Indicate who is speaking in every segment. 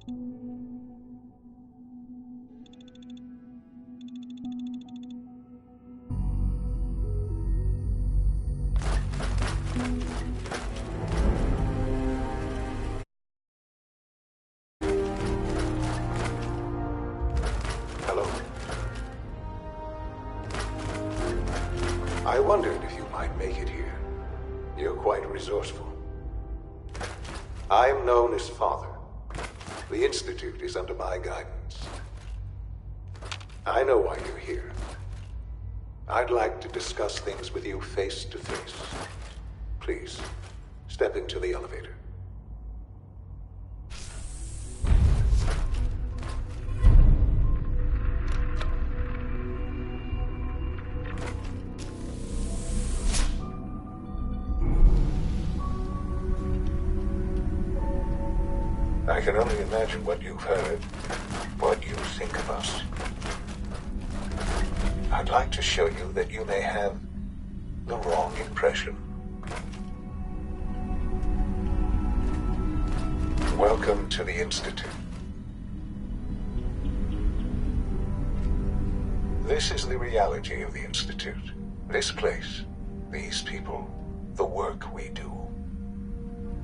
Speaker 1: Hello. I wondered if you might make it here. You're quite resourceful. I'm known as Father. The Institute is under my guidance. I know why you're here. I'd like to discuss things with you face to face. Please, step into the elevator. I can only imagine what you've heard, what you think of us. I'd like to show you that you may have the wrong impression. Welcome to the Institute. This is the reality of the Institute. This place, these people, the work we do.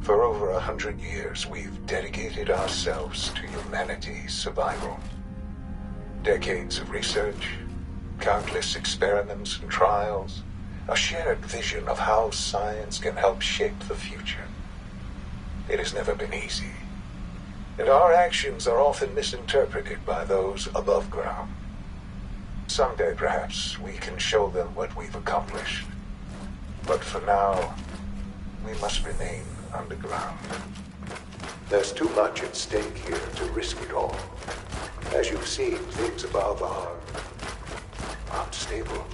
Speaker 1: For over 100 years, we've dedicated ourselves to humanity's survival. Decades of research, countless experiments and trials, a shared vision of how science can help shape the future. It has never been easy, and our actions are often misinterpreted by those above ground. Someday, perhaps, we can show them what we've accomplished. But for now, we must remain underground. There's too much at stake here to risk it all. As you've seen, things above are unstable.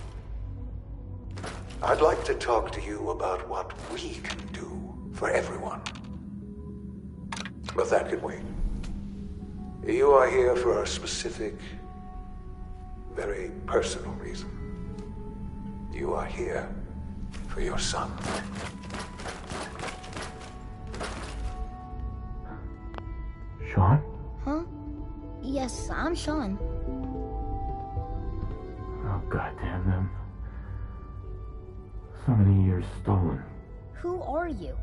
Speaker 1: I'd like to talk to you about what we can do for everyone. But that can wait. You are here for a specific, very personal reason. You are here for your son.
Speaker 2: Sean?
Speaker 3: Huh? Yes, I'm Sean.
Speaker 2: Oh, goddamn them. So many years stolen.
Speaker 3: Who are you?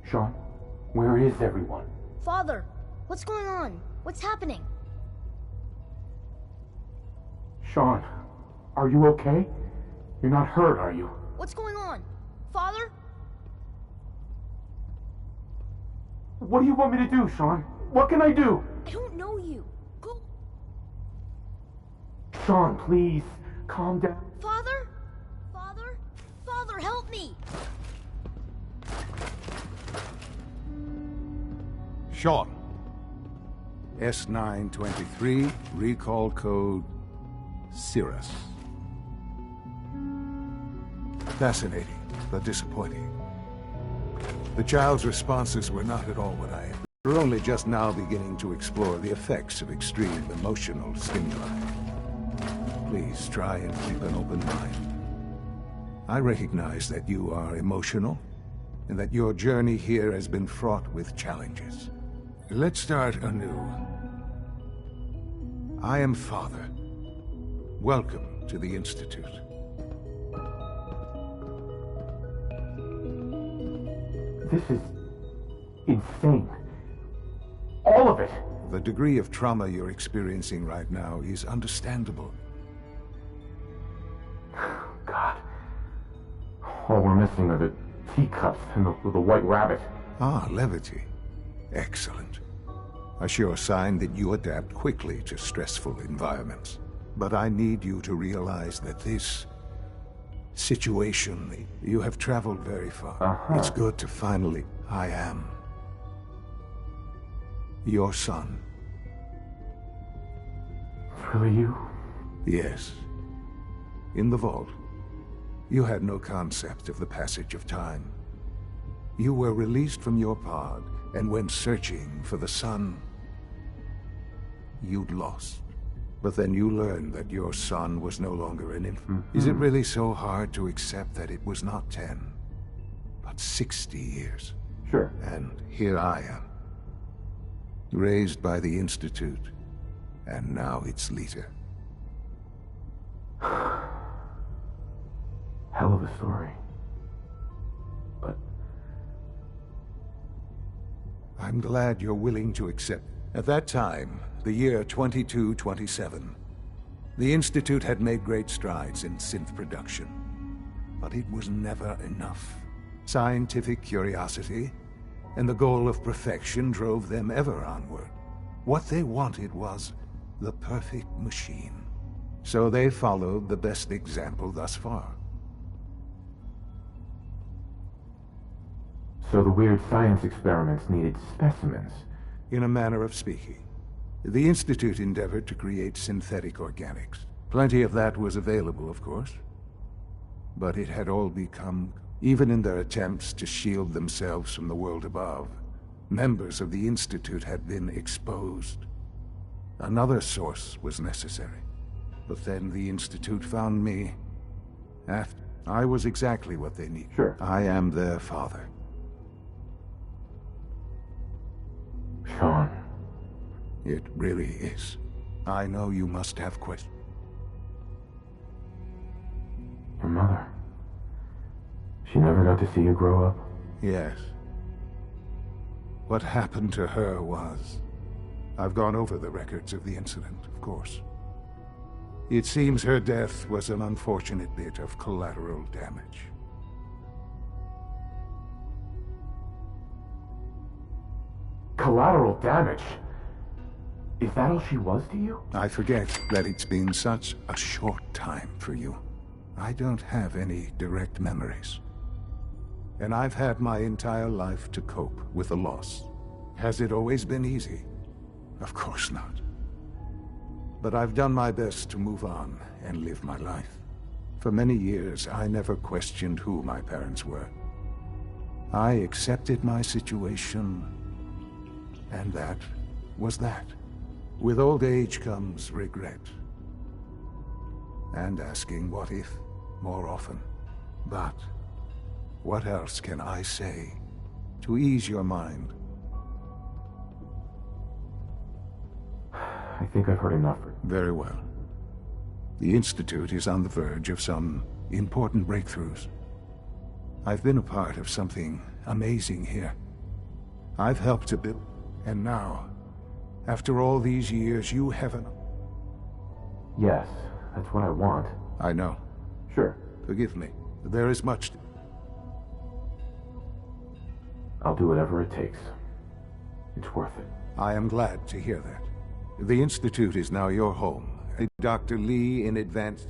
Speaker 2: Sean, where is everyone?
Speaker 3: Father, what's going on? What's happening?
Speaker 2: Sean, are you okay? You're not hurt, are you?
Speaker 3: What's going on? Father?
Speaker 2: What do you want me to do, Sean? What can I do?
Speaker 3: I don't know you. Go.
Speaker 2: Sean, please, calm down.
Speaker 3: Father? Father? Father, help me!
Speaker 4: Sean. S923, recall code Cirrus. Fascinating, but disappointing. The child's responses were not at all what I had. We're only just now beginning to explore the effects of extreme emotional stimuli. Please try and keep an open mind. I recognize that you are emotional, and that your journey here has been fraught with challenges. Let's start anew. I am Father. Welcome to the Institute.
Speaker 2: This is insane. All of it.
Speaker 4: The degree of trauma you're experiencing right now is understandable.
Speaker 2: God. All we're missing are the teacups and the white rabbit.
Speaker 4: Ah, levity. Excellent. A sure sign that you adapt quickly to stressful environments. But I need you to realize that this situation, you have traveled very far. It's good to finally... I am your son.
Speaker 2: It's really you?
Speaker 4: Yes. In the vault, you had no concept of the passage of time. You were released from your pod and went searching for the son you'd lost. But then you learned that your son was no longer an infant. Is it really so hard to accept that it was not 10, but 60 years?
Speaker 2: Sure.
Speaker 4: And here I am. Raised by the Institute, and now its leader.
Speaker 2: Hell of a story. But
Speaker 4: I'm glad you're willing to accept. At that time, the year 2227, the Institute had made great strides in synth production. But it was never enough. Scientific curiosity and the goal of perfection drove them ever onward. What they wanted was the perfect machine. So they followed the best example thus far.
Speaker 2: so the weird science experiments needed specimens.
Speaker 4: In a manner of speaking. The Institute endeavored to create synthetic organics. Plenty of that was available, of course. But it had all become, even in their attempts to shield themselves from the world above, members of the Institute had been exposed. Another source was necessary. But then the Institute found me. After I was exactly what they needed.
Speaker 2: Sure.
Speaker 4: I am their father.
Speaker 2: Sean.
Speaker 4: It really is. I know you must have questions.
Speaker 2: Your mother. She never got to see you grow up?
Speaker 4: Yes. What happened to her was... I've gone over the records of the incident, of course. It seems her death was an unfortunate bit of collateral damage.
Speaker 2: Collateral damage? Is that all she was to you?
Speaker 4: I forget that it's been such a short time for you. I don't have any direct memories. And I've had my entire life to cope with the loss. Has it always been easy? Of course not. But I've done my best to move on and live my life. For many years, I never questioned who my parents were. I accepted my situation, and that was that. With old age comes regret. And asking what if more often. But what else can I say to ease your mind?
Speaker 2: I think I've heard enough.
Speaker 4: Very well. The Institute is on the verge of some important breakthroughs. I've been a part of something amazing here. I've helped to build, and now, after all these years, you haven't...
Speaker 2: Yes, that's what I want.
Speaker 4: I know.
Speaker 2: Sure.
Speaker 4: Forgive me. There is much...
Speaker 2: I'll do whatever it takes. It's worth it.
Speaker 4: I am glad to hear that. The Institute is now your home. Dr. Lee in advance...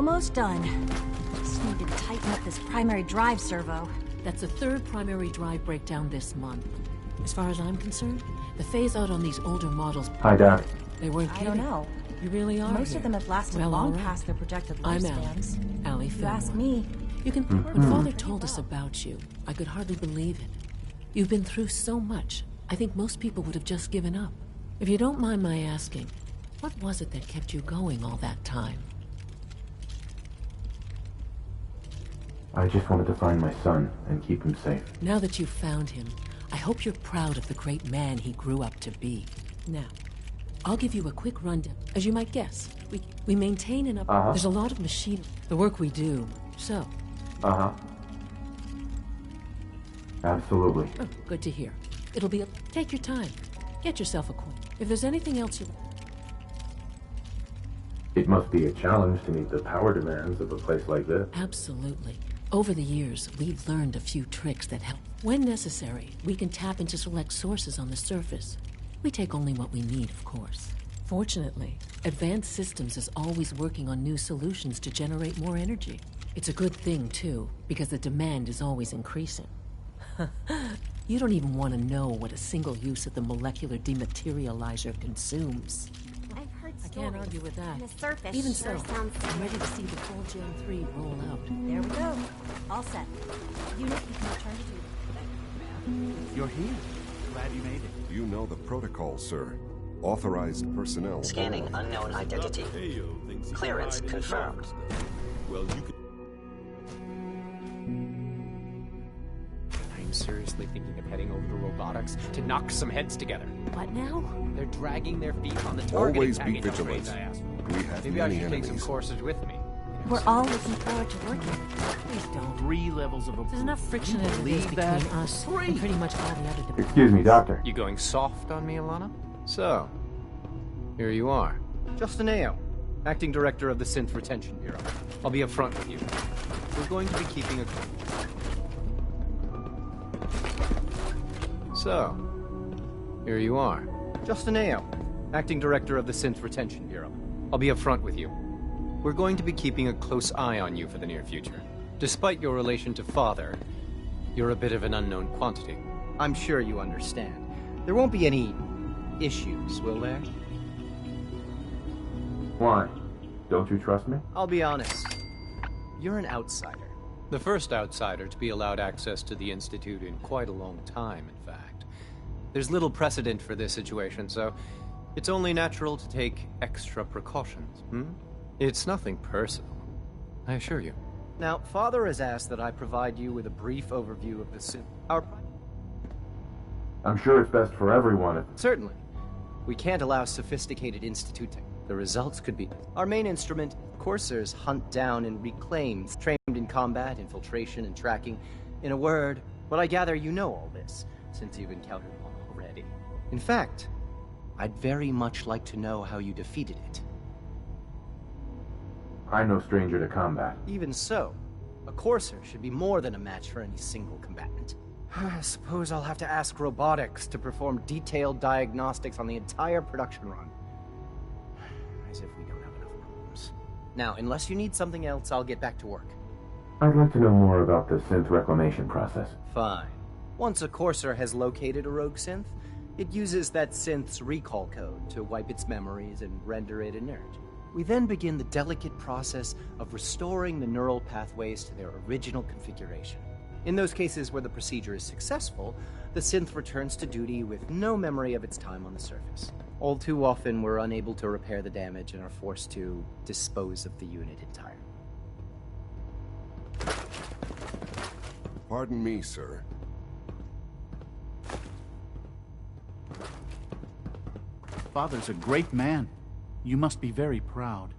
Speaker 3: Almost done. Just need to tighten up this primary drive servo.
Speaker 5: That's the third primary drive breakdown this month. As far as I'm concerned, the phase-out on these older models...
Speaker 2: Hi, Dad.
Speaker 5: They weren't
Speaker 3: I
Speaker 5: kidding.
Speaker 3: don't know.
Speaker 5: You really are
Speaker 3: Most
Speaker 5: here.
Speaker 3: of them have lasted
Speaker 5: Well,
Speaker 3: long
Speaker 5: all right.
Speaker 3: past their projected
Speaker 5: I'm
Speaker 3: lifespans.
Speaker 5: Allie
Speaker 3: If you ask
Speaker 5: Fillmore.
Speaker 3: me,
Speaker 5: You can... When Father told us about you, I could hardly believe it. You've been through so much, I think most people would have just given up. If you don't mind my asking, what was it that kept you going all that time?
Speaker 2: I just wanted to find my son and keep him safe.
Speaker 5: Now that you've found him, I hope you're proud of the great man he grew up to be. Now, I'll give you a quick rundown. As you might guess, we maintain and There's a lot of machinery, the work we do. So,
Speaker 2: Uh-huh. Absolutely.
Speaker 5: oh, good to hear. It'll be take your time. Get yourself acquainted. If there's anything else you...
Speaker 2: It must be a challenge to meet the power demands of a place like this.
Speaker 5: Absolutely. Over the years, we've learned a few tricks that help. When necessary, we can tap into select sources on the surface. We take only what we need, of course. Fortunately, Advanced Systems is always working on new solutions to generate more energy. It's a good thing, too, because the demand is always increasing. You don't even want to know what a single use of the molecular dematerializer consumes.
Speaker 3: I've heard
Speaker 5: I
Speaker 3: stories.
Speaker 5: can't argue with that.
Speaker 3: And the surface
Speaker 5: Even
Speaker 3: sure
Speaker 5: so,
Speaker 3: sounds
Speaker 5: I'm ready to see the full Gen 3 roll out.
Speaker 3: There we go. All set. Unit, you can return to duty.
Speaker 6: You're here. Glad you made it.
Speaker 7: You know the protocol, sir. Authorized personnel.
Speaker 8: Scanning unknown identity. Clearance confirmed.
Speaker 6: Well, you could...
Speaker 9: I'm seriously thinking of heading over to robotics to knock some heads together.
Speaker 5: What now?
Speaker 9: They're dragging their feet on the targeting
Speaker 7: Always be
Speaker 9: package upgrades
Speaker 7: vigilant.
Speaker 9: I asked for.
Speaker 7: We have
Speaker 9: Maybe I
Speaker 7: many
Speaker 9: should take some
Speaker 7: enemies.
Speaker 9: courses with me.
Speaker 3: We're all looking forward to working.
Speaker 5: Please don't.
Speaker 6: 3 levels of approval.
Speaker 5: There's enough friction
Speaker 6: You
Speaker 5: as it is
Speaker 6: believe
Speaker 5: between
Speaker 6: that?
Speaker 5: us
Speaker 6: 3.
Speaker 5: and pretty much all the other departments.
Speaker 2: Excuse me, Doctor.
Speaker 9: You going soft on me, Alana? So, here you are. Justin Ayo, Acting Director of the Synth Retention Bureau. I'll be upfront with you. We're going to be keeping a... So, here you are. Justin Ayo, Acting Director of the Synth Retention Bureau. I'll be upfront with you. We're going to be keeping a close eye on you for the near future. Despite your relation to Father, you're a bit of an unknown quantity. I'm sure you understand. There won't be any issues, will there?
Speaker 2: Why? Don't you trust me?
Speaker 9: I'll be honest. You're an outsider. The first outsider to be allowed access to the Institute in quite a long time, in fact. There's little precedent for this situation, so it's only natural to take extra precautions, It's nothing personal, I assure you. Now, Father has asked that I provide you with a brief overview of the
Speaker 2: I'm sure it's best for everyone if...
Speaker 9: Certainly. We can't allow sophisticated instituting. The results could be... Our main instrument, coursers hunt down and reclaim, trained in combat, infiltration, and tracking. In a word, but I gather you know all this, since you've encountered one already. In fact, I'd very much like to know how you defeated it.
Speaker 2: I'm no stranger to combat.
Speaker 9: Even so, a courser should be more than a match for any single combatant. I suppose I'll have to ask robotics to perform detailed diagnostics on the entire production run. As if we don't have enough problems. Now, unless you need something else, I'll get back to work.
Speaker 2: I'd like to know more about the synth reclamation process.
Speaker 9: Fine. Once a courser has located a rogue synth, it uses that synth's recall code to wipe its memories and render it inert. We then begin the delicate process of restoring the neural pathways to their original configuration. In those cases where the procedure is successful, the synth returns to duty with no memory of its time on the surface. All too often, we're unable to repair the damage and are forced to dispose of the unit entirely.
Speaker 7: Pardon me, sir.
Speaker 6: Father's a great man. You must be very proud.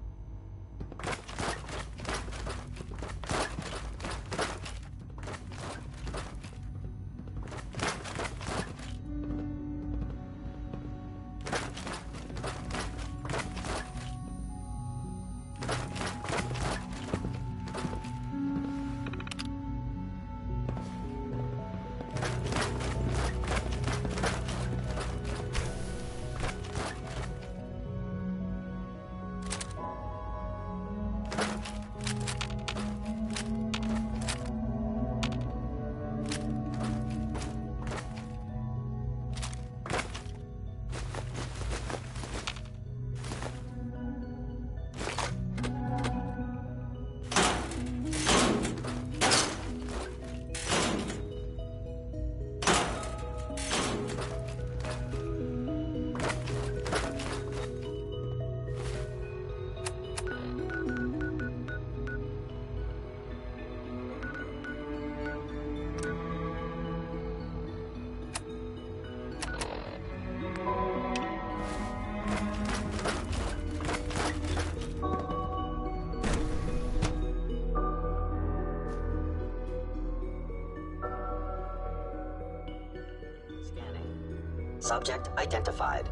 Speaker 8: Subject identified.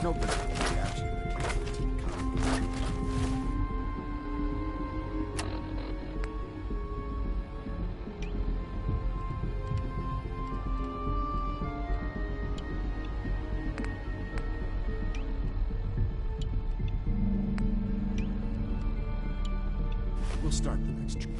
Speaker 4: Nobody's going to catch you. We'll start the next trip.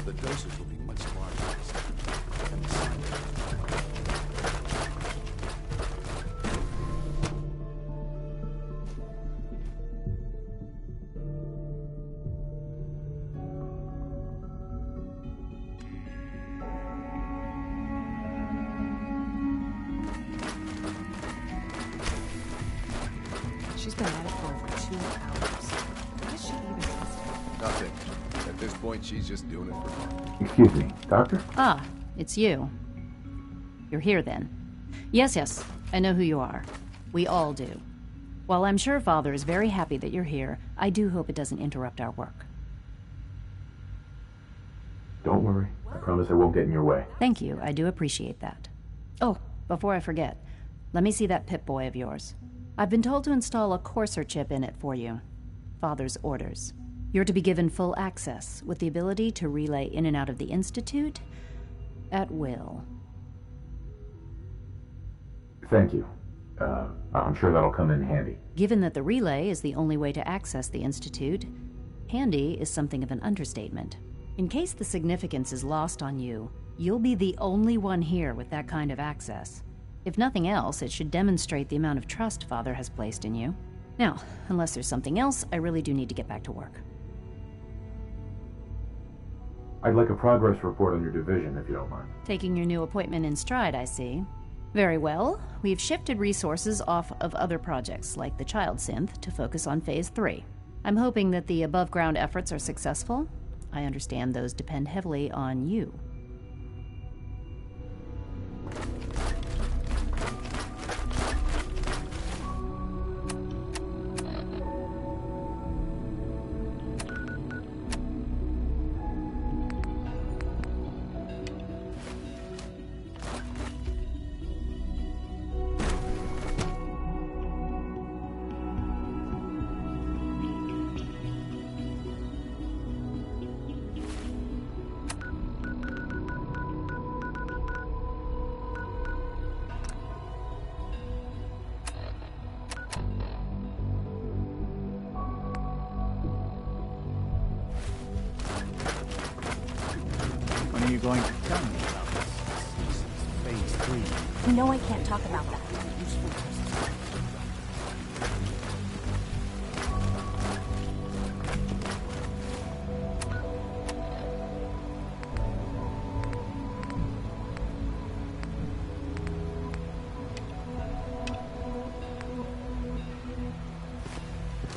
Speaker 4: The doses will be much larger this time. And the science.
Speaker 10: She's been at it for over 2 hours. What is she even testing?
Speaker 7: Nothing. At this point, she's just doing it for fun.
Speaker 2: Excuse me, Doctor?
Speaker 11: Ah, it's you. You're here then. Yes, I know who you are. We all do. While I'm sure Father is very happy that you're here, I do hope it doesn't interrupt our work.
Speaker 2: Don't worry. I promise I won't get in your way.
Speaker 11: Thank you, I do appreciate that. Oh, before I forget, let me see that Pip-Boy of yours. I've been told to install a Courser chip in it for you. Father's orders. You're to be given full access, with the ability to relay in and out of the Institute at will.
Speaker 2: Thank you. I'm sure that'll come in handy.
Speaker 11: Given that the relay is the only way to access the Institute, handy is something of an understatement. In case the significance is lost on you, you'll be the only one here with that kind of access. If nothing else, it should demonstrate the amount of trust Father has placed in you. Now, unless there's something else, I really do need to get back to work.
Speaker 2: I'd like a progress report on your division, if you don't mind.
Speaker 11: Taking your new appointment in stride, I see. Very well. We've shifted resources off of other projects, like the Child Synth, to focus on Phase 3. I'm hoping that the above-ground efforts are successful. I understand those depend heavily on you.
Speaker 6: When are you going to tell me about this? Phase 3.
Speaker 3: You know I can't talk about that.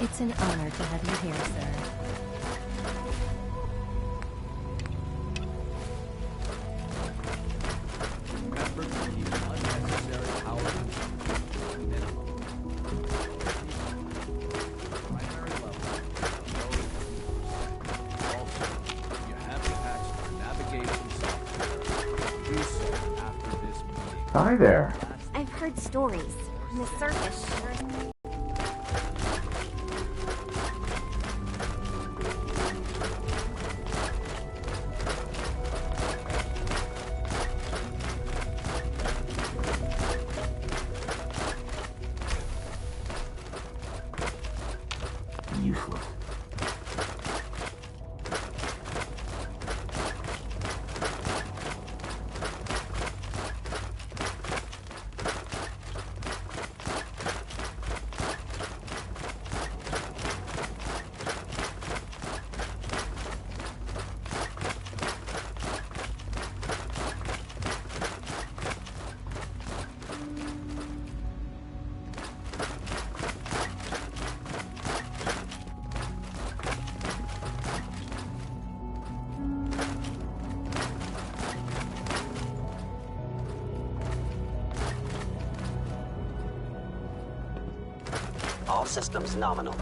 Speaker 3: It's an honor to have you here, sir.
Speaker 12: Remember to keep unnecessary power consumption minimal. Primary level. Also, if you have to access our navigation software, do so after this meeting.
Speaker 2: Hi there.
Speaker 3: I've heard stories. And the surface sure is...
Speaker 2: Useless.
Speaker 8: All systems nominal.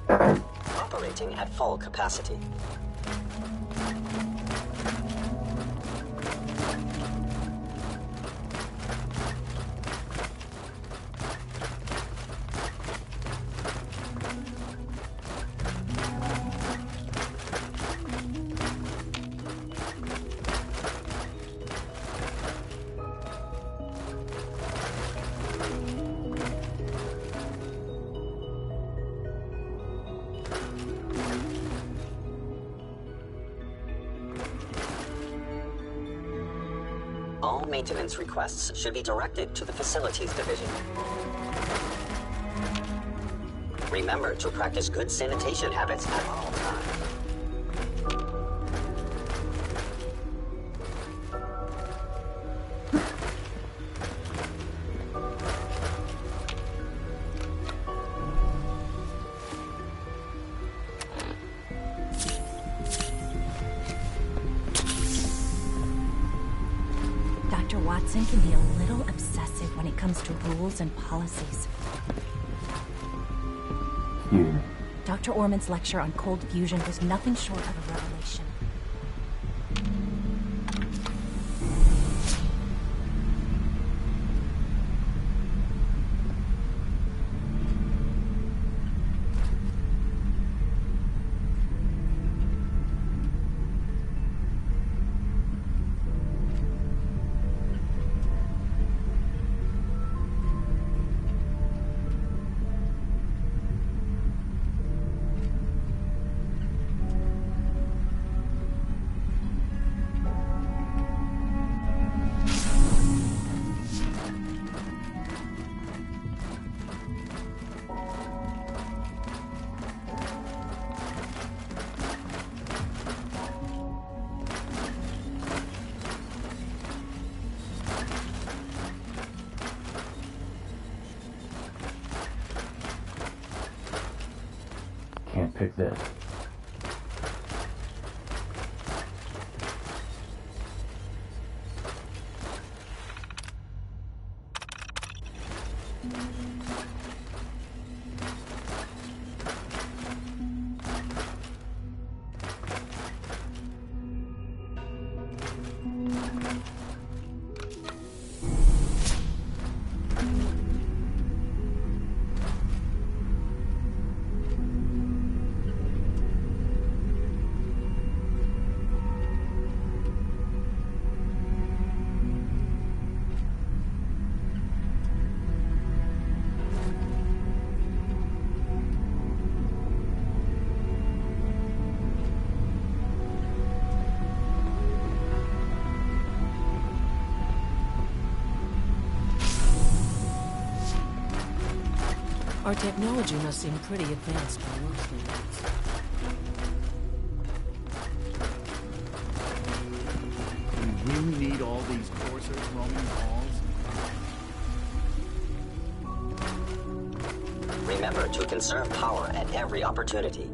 Speaker 8: Operating at full capacity. All maintenance requests should be directed to the Facilities Division. Remember to practice good sanitation habits at all times.
Speaker 3: Dr. Watson can be a little obsessive when it comes to rules and policies.
Speaker 2: Excuse me.
Speaker 3: Dr. Orman's lecture on cold fusion was nothing short of a revelation.
Speaker 2: Can't pick this.
Speaker 5: Our technology must seem pretty advanced by your standards.
Speaker 6: We really need all these coursers roaming the halls?
Speaker 8: Remember to conserve power at every opportunity.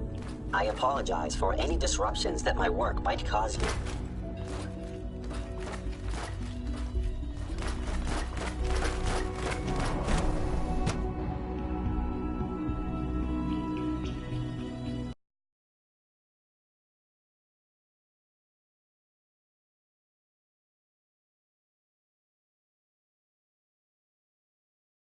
Speaker 8: I apologize for any disruptions that my work might cause you.